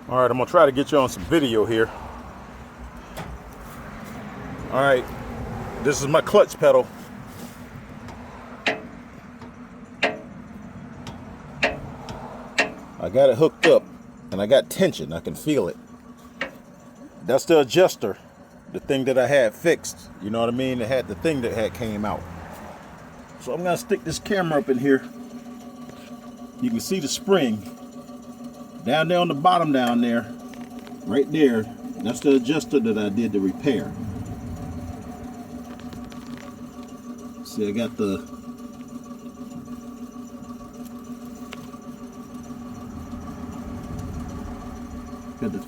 All right, I'm gonna try to get you on some video here. All right, this is my clutch pedal. I got it hooked up and I got tension, I can feel it. That's the adjuster, the thing that I had fixed, you know what I mean? It had the thing that had came out. So I'm gonna stick this camera up in here. You can see the spring down there on the bottom down there, right there. That's the adjuster that I did the repair. See, I got the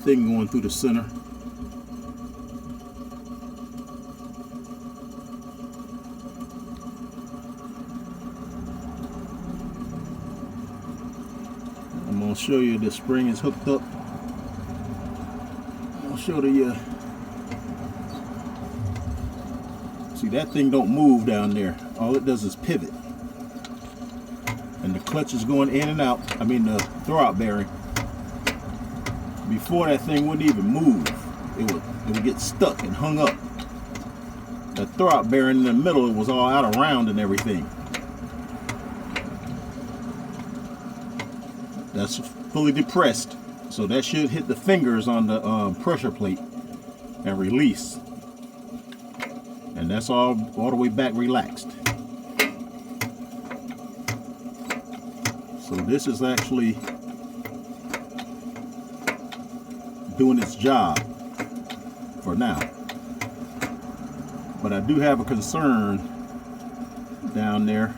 thing going through the center. I'm going to show you the spring is hooked up. I'll show you. See, that thing don't move down there. All it does is pivot. And the clutch is going in and out. I mean the throwout bearing. Before, that thing wouldn't even move. It would get stuck and hung up. The throwout bearing in the middle, it was all out of round and everything. That's fully depressed, so that should hit the fingers on the pressure plate and release. And that's all the way back relaxed. So this is actually doing its job for now. But I do have a concern down there.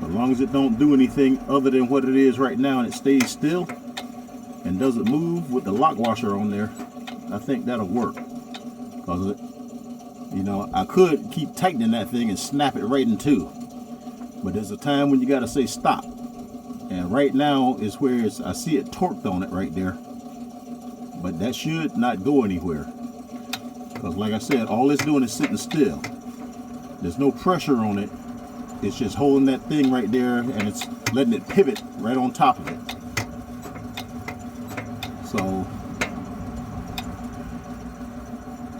As long as it don't do anything other than what it is right now and it stays still and doesn't move with the lock washer on there, I think that'll work. Because it, you know, I could keep tightening that thing and snap it right in two. But there's a time when you gotta say stop. And right now is where I see it torqued on it right there. But that should not go anywhere. Because like I said, all it's doing is sitting still. There's no pressure on it. It's just holding that thing right there and it's letting it pivot right on top of it. So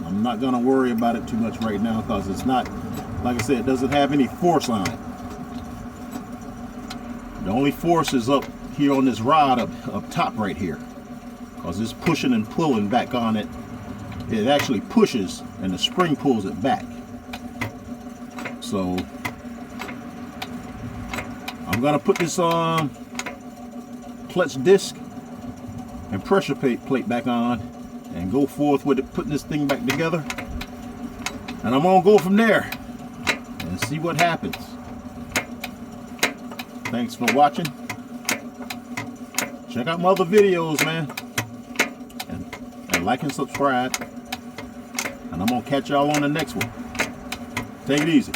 I'm not gonna worry about it too much right now because it's not, like I said, it doesn't have any force on it. The only force is up here on this rod up top right here. Because it's pushing and pulling back on it. It actually pushes and the spring pulls it back. So I'm gonna put this clutch disc and pressure plate back on and go forth with it, putting this thing back together. And I'm gonna go from there and see what happens. Thanks for watching. Check out my other videos, man. And like and subscribe. And I'm gonna catch y'all on the next one. Take it easy.